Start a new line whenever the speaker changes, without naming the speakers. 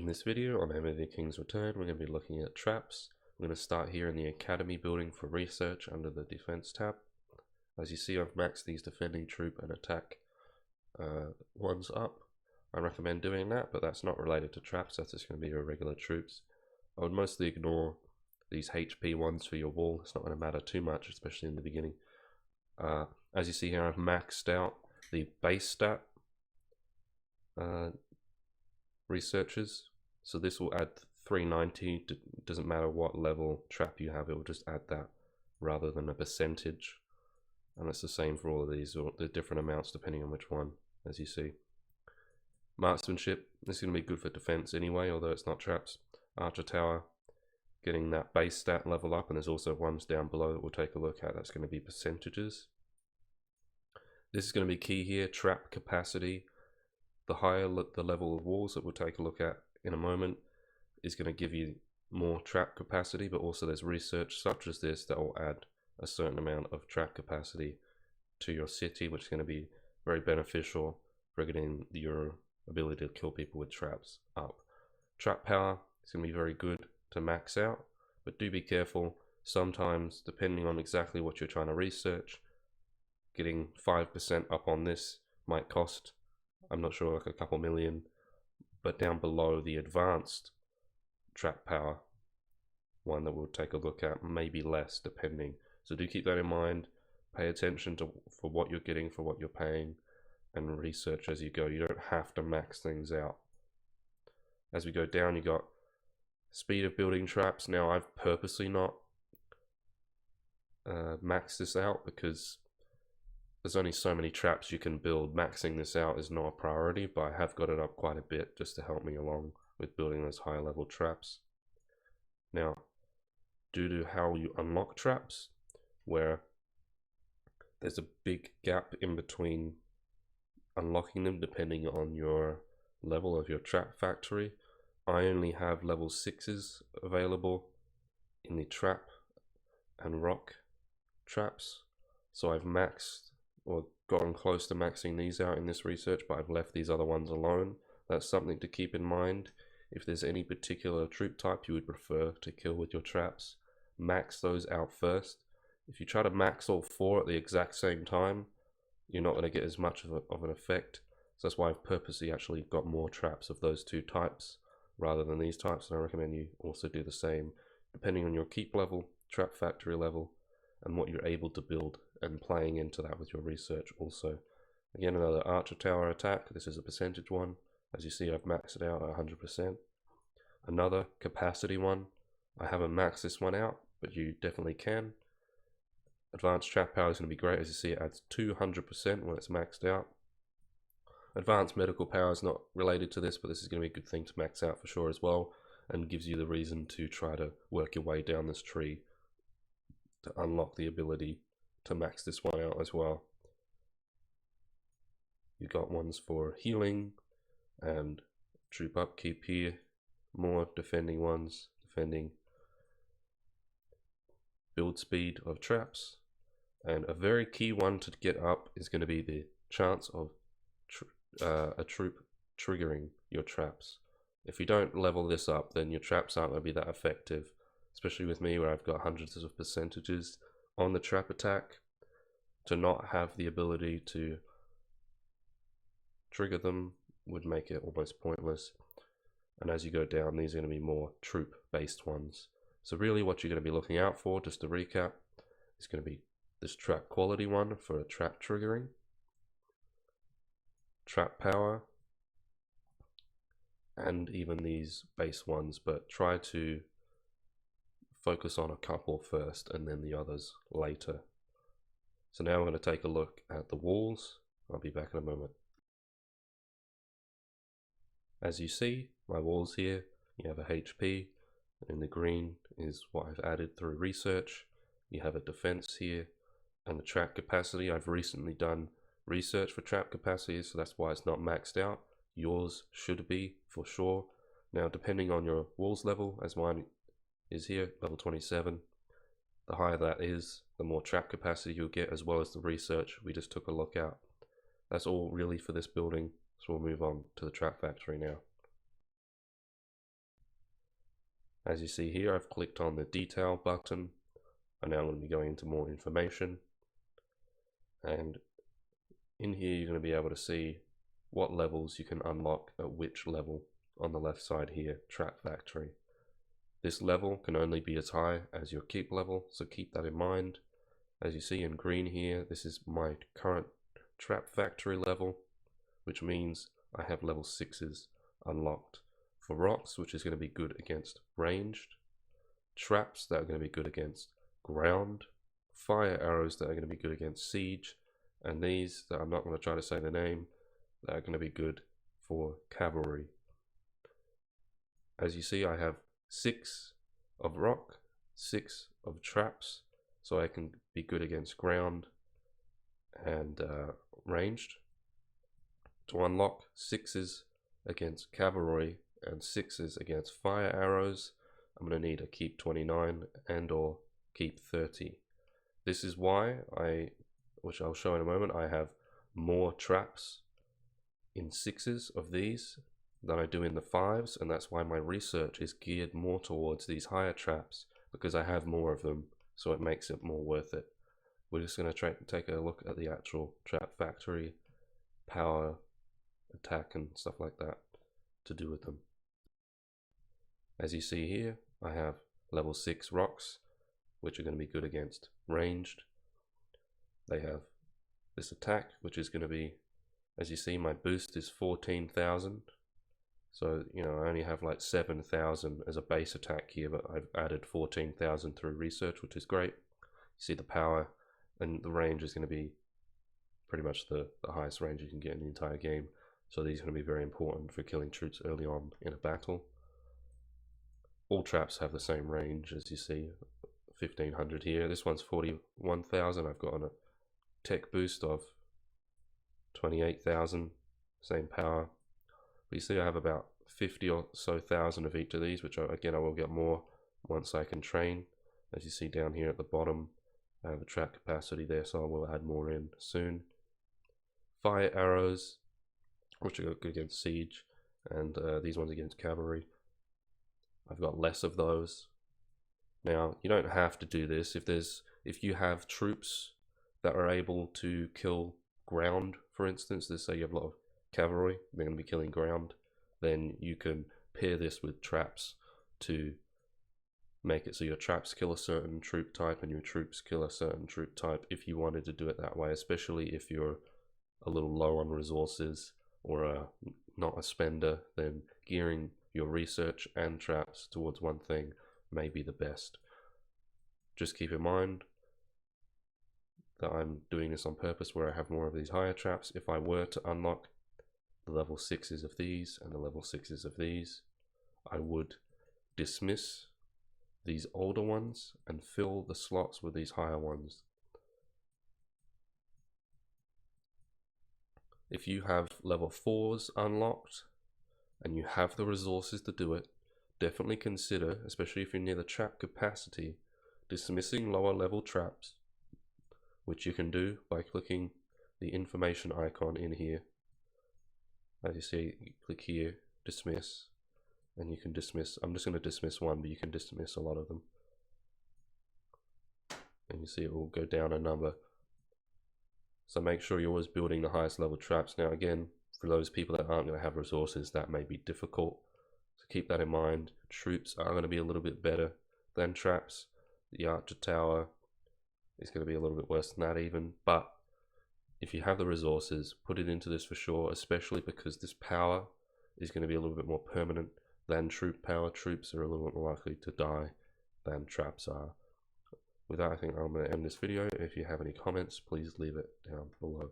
In this video on Hammer the King's Return, we're going to be looking at traps. We're going to start here in the Academy building for research under the Defense tab. As you see, I've maxed these defending troop and attack ones up. I recommend doing that, but that's not related to traps, that's just going to be your regular troops. I would mostly ignore these HP ones for your wall. It's not going to matter too much, especially in the beginning. As you see here, I've maxed out the base stat researchers, so this will add 390. Doesn't matter what level trap you have, it will just add that rather than a percentage, and it's the same for all of these, or the different amounts depending on which one. As you see, marksmanship, this is going to be good for defense anyway, although it's not traps. Archer tower, getting that base stat level up, and there's also ones down below that we'll take a look at. That's going to be percentages. This is going to be key here. Trap capacity, the higher the level of walls that we'll take a look at in a moment, is going to give you more trap capacity, but also there's research such as this that will add a certain amount of trap capacity to your city, which is going to be very beneficial for getting your ability to kill people with traps up. Trap power is going to be very good to max out, but do be careful. Sometimes, depending on exactly what you're trying to research, getting 5% up on this might cost, I'm not sure, like a couple million, but down below the advanced trap power one that we'll take a look at, maybe less depending. So do keep that in mind. Pay attention to for what you're getting for what you're paying, and research as you go. You don't have to max things out. As we go down, you got speed of building traps. Now I've purposely not maxed this out because there's only so many traps you can build. Maxing this out is not a priority, but I have got it up quite a bit just to help me along with building those higher level traps. Now, due to how you unlock traps, where there's a big gap in between unlocking them depending on your level of your trap factory, I only have level 6s available in the trap and rock traps. So I've maxed or gotten close to maxing these out in this research, but I've left these other ones alone. That's something to keep in mind. If there's any particular troop type you would prefer to kill with your traps, max those out first. If you try to max all 4 at the exact same time, you're not going to get as much of an effect. So that's why I've purposely actually got more traps of those 2 types rather than these types, and I recommend you also do the same depending on your keep level, trap factory level, and what you're able to build, and playing into that with your research also. Again, another archer tower attack. This is a percentage one. As you see, I've maxed it out at 100%. Another capacity one. I haven't maxed this one out, but you definitely can. Advanced trap power is going to be great. As you see, it adds 200% when it's maxed out. Advanced medical power is not related to this, but this is going to be a good thing to max out for sure as well, and gives you the reason to try to work your way down this tree to unlock the ability to max this one out as well. You got ones for healing and troop upkeep here, more defending ones, defending build speed of traps, and a very key one to get up is going to be the chance of a troop triggering your traps. If you don't level this up, then your traps aren't going to be that effective, especially with me where I've got hundreds of percentages on the trap attack. To not have the ability to trigger them would make it almost pointless. And as you go down, these are going to be more troop based ones. So really what you're going to be looking out for, just to recap, is going to be this trap quality one for a trap triggering, trap power, and even these base ones, but try to focus on a couple first and then the others later. So now we're going to take a look at the walls. I'll be back in a moment. As you see, my walls here, you have a HP, and in the green is what I've added through research. You have a defense here, and the trap capacity. I've recently done research for trap capacity, so that's why it's not maxed out. Yours should be for sure. Now, depending on your walls level, as mine is here, level 27, the higher that is, the more trap capacity you'll get, as well as the research we just took a look at. That's all really for this building, so we'll move on to the trap factory now. As you see here, I've clicked on the detail button, and now I'm going to be going into more information. And in here, you're going to be able to see what levels you can unlock at which level. On the left side here, Trap Factory. This level can only be as high as your keep level, so keep that in mind. As you see in green here, this is my current Trap Factory level, which means I have level 6s unlocked for rocks, which is going to be good against ranged, traps that are going to be good against ground, fire arrows that are going to be good against siege, and these that I'm not going to try to say the name, that are going to be good for cavalry. As you see, I have 6 of rock, 6 of traps, so I can be good against ground and ranged. To unlock 6s against cavalry and 6s against fire arrows, I'm going to need a keep 29 and or keep 30. This is why which I'll show in a moment, I have more traps in 6s of these than I do in the 5s, and that's why my research is geared more towards these higher traps, because I have more of them, so it makes it more worth it. We're just going to take a look at the actual Trap Factory, power, attack and stuff like that to do with them. As you see here, I have level 6 rocks, which are going to be good against ranged. They have this attack, which is going to be, as you see, my boost is 14,000. So, you know, I only have like 7,000 as a base attack here, but I've added 14,000 through research, which is great. You see the power, and the range is going to be pretty much the highest range you can get in the entire game. So these are going to be very important for killing troops early on in a battle. All traps have the same range, as you see, 1500 here. This one's 41,000. I've got a tech boost of 28,000, same power. But you see I have about 50 or so thousand of each of these, which again I will get more once I can train. As you see down here at the bottom, I have a trap capacity there, so I will add more in soon. Fire arrows, which are good against siege, and these ones against cavalry. I've got less of those. Now, you don't have to do this. If you have troops that are able to kill ground, for instance, let's say you have a lot of cavalry, they're going to be killing ground, then you can pair this with traps to make it so your traps kill a certain troop type and your troops kill a certain troop type, if you wanted to do it that way, especially if you're a little low on resources or not a spender, then gearing your research and traps towards one thing may be the best. Just keep in mind that I'm doing this on purpose where I have more of these higher traps. If I were to unlock the level 6s of these and the level 6s of these, I would dismiss these older ones and fill the slots with these higher ones. If you have level 4s unlocked and you have the resources to do it, definitely consider, especially if you're near the trap capacity, dismissing lower level traps, which you can do by clicking the information icon in here. As you see, you click here, dismiss, and you can dismiss. I'm just going to dismiss one, but you can dismiss a lot of them. And you see it will go down a number. So make sure you're always building the highest level traps. Now again, for those people that aren't going to have resources, that may be difficult. So keep that in mind. Troops are going to be a little bit better than traps. The Archer Tower is going to be a little bit worse than that even. But if you have the resources, put it into this for sure, especially because this power is going to be a little bit more permanent than troop power. Troops are a little bit more likely to die than traps are. With that, I think I'm going to end this video. If you have any comments, please leave it down below.